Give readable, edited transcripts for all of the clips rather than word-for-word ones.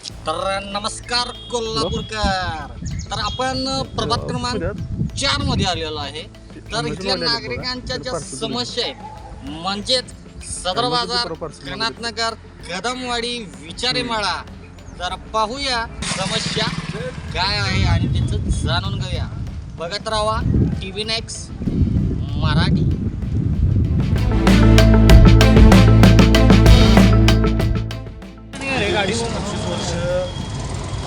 तर नमस्कार कोल्हापूरकर. तर आपण प्रभाग क्रमांक 4 मध्ये आलेलो आहे. तर इथल्या नागरिकांच्या ज्या समस्या आहेत म्हणजेच सदर बाजार, कनाथनगर, कदमवाडी, विचारेमाळा, तर पाहूया समस्या काय आहे आणि त्याचं जाणून घेऊया. बघत राहा TV नेक्स्ट मराठी. गाडी 25 वर्ष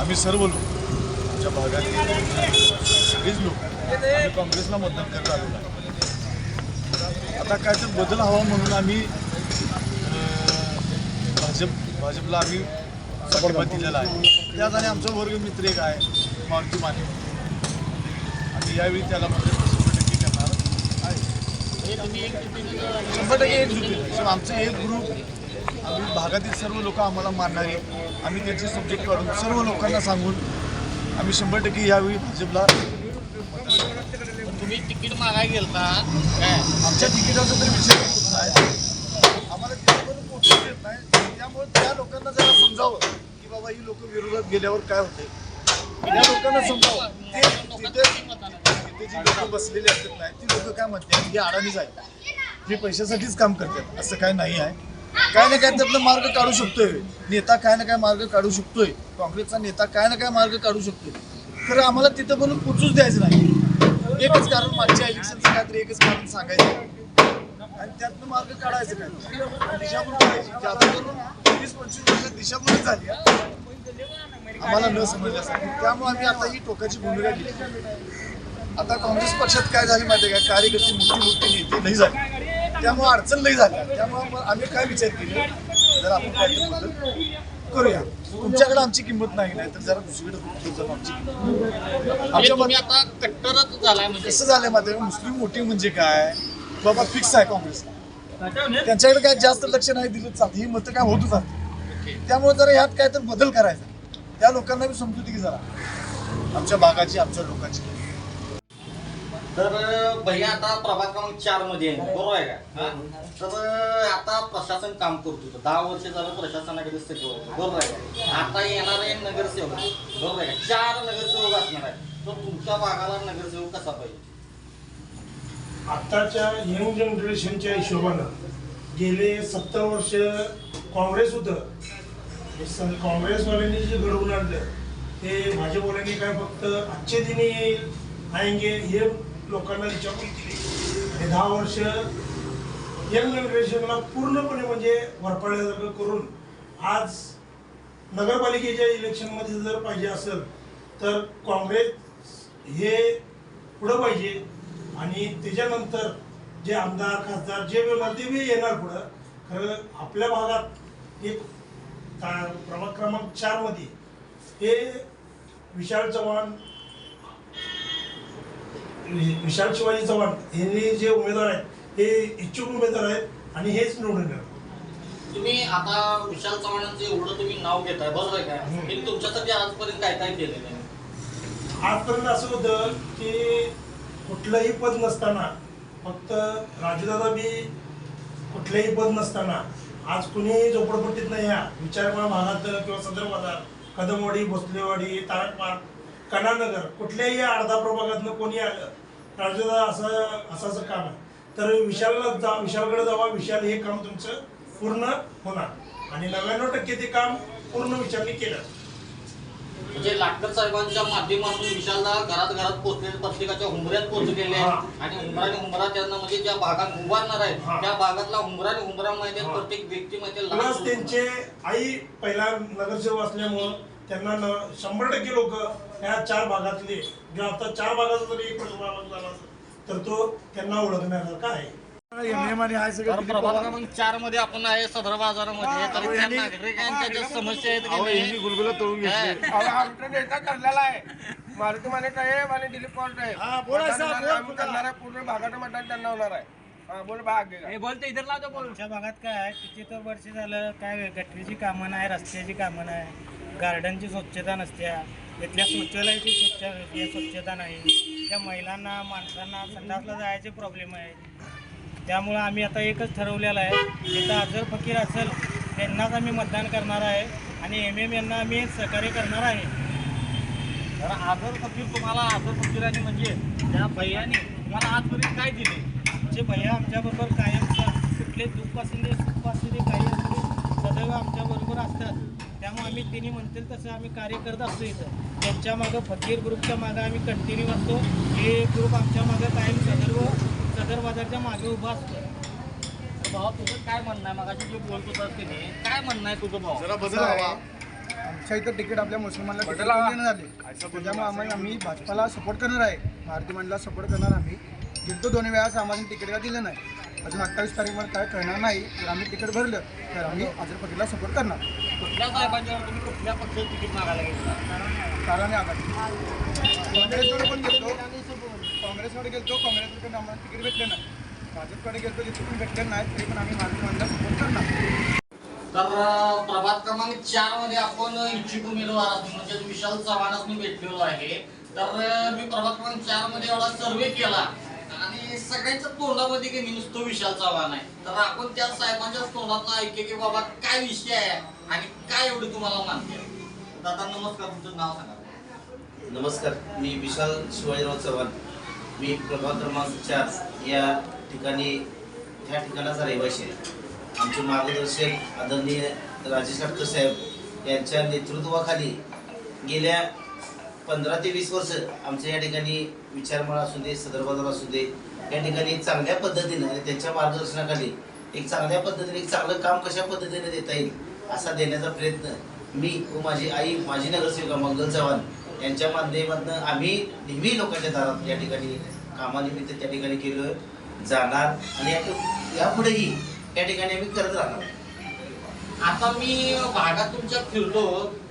आम्ही सर्व लोक आमच्या भागातील सगळेच लोक आम्ही काँग्रेसला मतदान करत आलेलो आहे. आता काय तर बदल हवा म्हणून आम्ही भाजपला आम्ही पाठिंबा दिलेला आहे. त्यात आणि आमचा वर्गमित्र एक आहे मारुती माने, आम्ही यावेळी त्याला म्हणजे 100% करणार आहे. 100% एकजुटीने आमचं एक ग्रुप, आम्ही भागातील सर्व लोक आम्हाला मानणारे, आम्ही त्यांचे सब्जेक्ट काढून सर्व लोकांना सांगून आम्ही 100% यावेळी भाजपला. तुम्ही तिकीट मागायला गेलता काय? आमच्या तिकिटाचा तरी विषय होत नाही, आम्हाला तिकीटपर्यंत पोहोचू देत नाही. त्यामुळे त्या लोकांना जरा समजावं की बाबा ही लोक विरोधात गेल्यावर काय होते, त्या लोकांना समजावं. तिथे जी लोक बसलेली असतात नाही ती लोक काय म्हणतात ही अडाणीच आहे, हे पैशासाठीच काम करतात, असं काय नाही आहे. काय ना काय त्यातलं मार्ग काढू शकतोय नेता, काय ना काय मार्ग काढू शकतोय काँग्रेसचा नेता, काय ना काय मार्ग काढू शकतोय. खरं आम्हाला तिथं पण पोचूच द्यायचं नाही. एकच कारण, मागच्या इलेक्शनचं काहीतरी एकच कारण सांगायचं आणि त्यातनं मार्ग काढायचं काय, दिशाभूल करायची. जादा करून 20-25 वर्ष दिशाभूलच झाली आम्हाला न समजल्यासाठी. त्यामुळे आम्ही आता ही टोकाची भूमिका घेतली. आता काँग्रेस पक्षात काय झाले माहिती आहे का, कार्यकर्ते मोठी नेते नाही झाले, त्यामुळे अडचण नाही झाली. त्यामुळे आम्ही काय विचार केले, जर आपण काहीतरी बदल करूया. तुमच्याकडे आमची किंमत नाही तर जरा दुसरीकडे आमची किंमत. आमच्या आता कट्टरच झालाय म्हणजे कसं झालंय माहिती आहे, मुस्लिम वोटिंग म्हणजे काय बाबा फिक्स आहे काँग्रेसला, त्यांच्याकडे काय जास्त लक्ष नाही दिलं चालतं, ही मतं काय होतच जाते. त्यामुळे जरा ह्यात काय तर बदल करायचा, त्या लोकांना बी समजूती की जरा आमच्या भागाची, आमच्या लोकांची. तर भैया आता प्रभाग क्रमांक 4 मध्ये आहे, बरोबर आहे का? तर आता प्रशासन काम करतो, 10 वर्ष झालं प्रशासनाकडे सेवक, बरोबर आहे का? आता येणारे नगरसेवक, बरोबर आहे का, 4 नगरसेवक असणार आहे. तर तुमच्या भागाला नगरसेवक कसा पाहिजे? आत्ताच्या यंग जनरेशनच्या हिशोबानं गेले 70 वर्ष काँग्रेस होतं, काँग्रेसवाल्यांनी जे घडवून आणलं ते भाजपवाल्यांनी काय फक्त आजचे दिनी येईल आएंगे हे लोकांना विचारून केली. आणि 10 वर्ष यंग जनरेशनला पूर्णपणे म्हणजे वरपाळल्यासारखं करून आज नगरपालिकेच्या इलेक्शनमध्ये जर पाहिजे असेल तर काँग्रेस हे पुढं पाहिजे. आणि त्याच्यानंतर जे आमदार खासदार जे होणार ते बी येणार पुढं. खरं आपल्या भागात एक प्रभाग क्रमांक 4 मध्ये हे विशाल शिवाजी चव्हाण हे जे उमेदवार आहेत हे इच्छुक उमेदवार आहेत आणि हेच निवडून येणार. तुम्ही आता विशाल चव्हाणांचं एवढं तुम्ही नाव घेताय, बरोबर आहे का? त्यांनी तुमच्यासाठी आजपर्यंत काय काय केलेलं आहे? आजपर्यंत असं होतं की कुठलंही पद नसताना, फक्त राजूदादा बी कुठलंही पद नसताना आज कुणी झोपडपट्टीत नाही, या विचारमाळा भागात किंवा सदर बाजार, कदमवाडी, भोसलेवाडी, तारक पार्क, कनाथनगर कुठल्याही अर्धा प्रभागातनं कोणी आलं राजूदादा असं काम आहे तर विशालकडे जावा, विशाल हे काम तुमचं पूर्ण होणार आणि 99% ते काम पूर्ण विचारणी केलं. म्हणजे लाटकर साहेबांच्या माध्यमातून विशालला घरात पोहोचले, प्रत्येकाच्या हुंबऱ्यात पोहोचलेले आहेत आणि हुंबरा त्यांना म्हणजे ज्या भागात उभारणार आहेत त्या भागातला हुंबरा माहिती आहे, प्रत्येक व्यक्ती माहिती आहे. त्यांचे आई पहिला नगरसेवक असल्यामुळं त्यांना 100% लोक या 4 भागातले किंवा आता 4 भागाचा जरी एक प्रभाग झाला तर तो त्यांना ओळखण्यासारखा आहे. प्रभाग क्रमांक 4 मध्ये आपण आहे सदर बाजारामध्ये. तर त्या नागरिकांच्या ज्या समस्या आहेत गुलगुला तळून घेतले. आमचा नेता ठरलेला आहे, मारुती माने साहेब आणि दिलीप पवार साहेब. आम्ही करणार आहे, पूर्ण भागाचं मतदान त्यांना होणार आहे. बोल भाग बोलते इधर लावतो. बोल. आमच्या भागात काय आहे, किती तर वर्ष झालं काय गटरीची कामं नाही, रस्त्याची कामं नाही, गार्डनची स्वच्छता नसत्या, इथल्या शौचालयाची स्वच्छता नाही, त्या महिलांना माणसांना संडासला जायचे प्रॉब्लेम आहे. त्यामुळं आम्ही आता एकच ठरवलेलं आहे, जिथं अजर फकीर असेल त्यांनाच आम्ही मतदान करणार आहे. आणि MM यांना आम्ही सहकार्य करणार आहे. तर आझर फकीर तुम्हाला आझर फकीराने म्हणजे त्या भैयाने तुम्हाला आजपर्यंत काय दिले? आमचे भैया आमच्याबरोबर कायम कुठले दुःख असू दे सुख असू दे काही असू दे सदैव आमच्याबरोबर असतात. त्यामुळे आम्ही तिने म्हणतील तसं आम्ही कार्य करत असतो. इथं त्यांच्या मागं फकीर ग्रुपच्या मागं आम्ही कंटिन्यू असतो. हे ग्रुप आमच्या मागं कायम सदर बाजारच्या मागे उभा असतो. भावा तुझं काय म्हणणं आहे? मगाशी जे बोलत होतास की नाही, काय म्हणणं आहे तुझं भाऊ? जरा बदल हवा. आमच्या इथं तिकीट आपल्या मुसलमानला तिकीट देणं झाले. त्याच्यामुळे आम्ही भाजपाला सपोर्ट करणार आहे. भारतीय मंडळाला सपोर्ट करणार. आम्ही गेलतो 2 वेळा आम्हाला तिकीट का दिलं नाही. अजून 28 तारीखवर काय कळणार नाही. जर आम्ही तिकीट भरलं तर आम्ही आझर फकीरला सपोर्ट करणार. कुठल्या साहेबांच्यावर तुम्ही कुठल्या पक्षाचं तिकीट मागायला गेला? कारण आघाडी काँग्रेसकडे पण गेलतो. काँग्रेसकडे गेलतो. काँग्रेसकडे आम्हाला तिकीट भेटलं नाही. भाजपकडे गेलतो तिथे पण भेटलं नाही. तरी पण आम्ही भारतीय मंडळाला सपोर्ट करणार. तर प्रभाग क्रमांक 4 मध्ये आपण इच्छुक उमेदवार म्हणजे विशाल चव्हाणांनी भेटलेलो आहे. तर मी प्रभाग क्रमांक 4 मध्ये एवढा सर्वे केला आणि सगळ्यांच्या तोंडामध्ये की नुसतं विशाल चव्हाण आहे. तर आपण त्या साहेबांच्या तोंडातला ऐके की बाबा काय विषय आहे आणि काय एवढं तुम्हाला मानते. दादा नमस्कार, तुमचं नाव सांगा. नमस्कार, मी विशाल शिवाजीराव चव्हाण. मी प्रभाग क्रमांक 4 या ठिकाणी ह्या ठिकाणाचा रहिवासी आहे. आमचे मार्गदर्शक आदरणीय राजेश आटकर साहेब यांच्या नेतृत्वाखाली गेल्या 15 ते 20 वर्ष आमच्या या ठिकाणी विचारमाळा असू दे, सदर बाजार असू दे, या ठिकाणी चांगल्या पद्धतीनं आणि त्यांच्या मार्गदर्शनाखाली एक चांगल्या पद्धतीने एक चांगलं काम कशा पद्धतीने देता येईल असा देण्याचा प्रयत्न मी व माझी आई, माझी नगरसेविका मंगल चव्हाण यांच्या माध्यमातून आम्ही नेहमी लोकांच्या दारात या ठिकाणी कामानिमित्त त्या ठिकाणी केलं जाणार आणि यापुढेही या ठिकाणी आम्ही करत राहणार. आता मी भागात तुमच्या फिरतो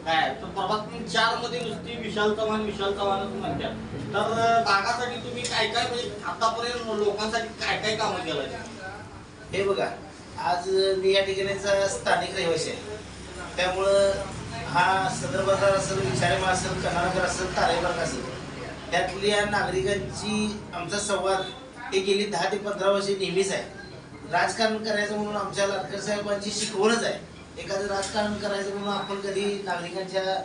काय तर प्रभाग क्रमांक 4 मध्ये नुसती विशाल चव्हाणच म्हणतात. तर भागासाठी तुम्ही काय काय म्हणजे आतापर्यंत लोकांसाठी काय काय कामं केलं? हे बघा, आज मी या ठिकाणीचा स्थानिक रहिवासी आहे. त्यामुळं हा सदर बाजार असेल, विचारेमाळ असेल, कन्हानगर असेल, तारेबाग असेल, त्यातल्या नागरिकांची आमचा संवाद हे गेली 10 ते 15 वर्षे नेहमीच आहे. राजकारण करायचं म्हणून आमच्या लाटकर साहेबांची शिकवणच आहे. एखादं राजकारण करायचं म्हणून आपण कधी नागरिकांच्या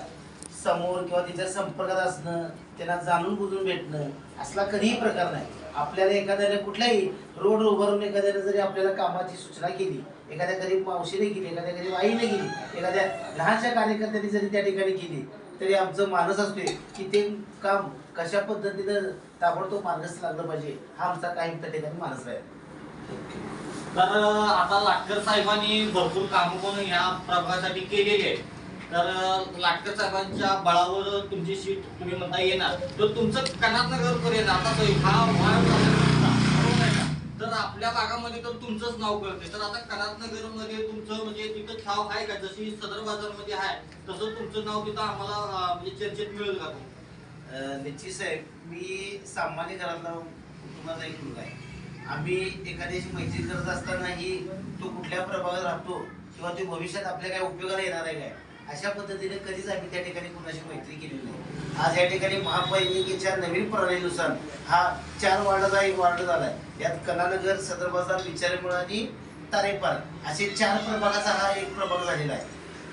समोर किंवा त्यांच्या संपर्कात असणं, त्यांना जाणून बुजून भेटणं असला कधीही प्रकार नाही. आपल्याला एखाद्याने कुठल्याही रोड उभारून एखाद्याने जरी आपल्याला कामाची सूचना केली, एखाद्या गरीब मावशीने केली, एखाद्या गरीब आईने केली, एखाद्या लहानशा कार्यकर्त्यांनी जरी त्या ठिकाणी केली, तरी आमचं मानस असतोय की ते काम कशा पद्धतीनं ताबडतोब मार्गस्थ लागलं पाहिजे, हा आमचा काही त्या ठिकाणी मानस आहे. तर आता लाटकर साहेबांनी भरपूर कामं पण ह्या प्रभागासाठी केलेली आहे. तर लाटकर साहेबांच्या बळावर तुमची सीट तुम्ही म्हणता येणार. तर तुमचं कन्हानगर पर्यंत आता हा वाढ बरोबर आहे का? तर आपल्या भागामध्ये तर तुमचंच नाव कळते. तर आता कन्हानगर मध्ये तुमचं म्हणजे तिथं ठाव आहे का? जशी सदर बाजार मध्ये आहे तसं तुमचं नाव तिथं आम्हाला म्हणजे चर्चेत मिळेल का? निश्चित साहेब, मी सामान्य घरातला कुटुंबाचा एक मुलगा आहे. आम्ही एखाद्याशी मैत्री करत असतानाही तो कुठल्या प्रभागात राहतो किंवा तो भविष्यात आपल्या काय उपयोगाला येणार आहे काय अशा पद्धतीने कधीच आम्ही त्या ठिकाणी कुणाशी मैत्री केली नाही. आज या ठिकाणी महापालिकेच्या नवीन प्रणालीनुसार हा 4 वार्डाचा एक वार्ड झाला आहे. यात कन्हानगर, सदर बाजार, विचारेमाळ आणि तारेपार असे 4 प्रभागाचा हा एक प्रभाग झालेला आहे.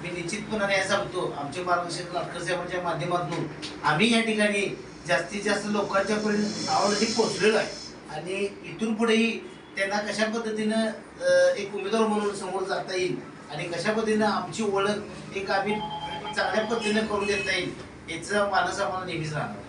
मी निश्चितपणाने हे सांगतो, आमचे मार्गदर्शक लाटकर साहेबांच्या माध्यमातून आम्ही या ठिकाणी जास्तीत जास्त लोकांच्या पर्यंत ऑलरेडी पोहोचलेलो आहे आणि इथून पुढेही त्यांना कशा पद्धतीनं एक उमेदवार म्हणून समोर जाता येईल आणि कशा पद्धतीनं आमची ओळख एक आम्ही चांगल्या पद्धतीने करून देता येईल याचा मानस आम्हाला नेहमीच राहणार.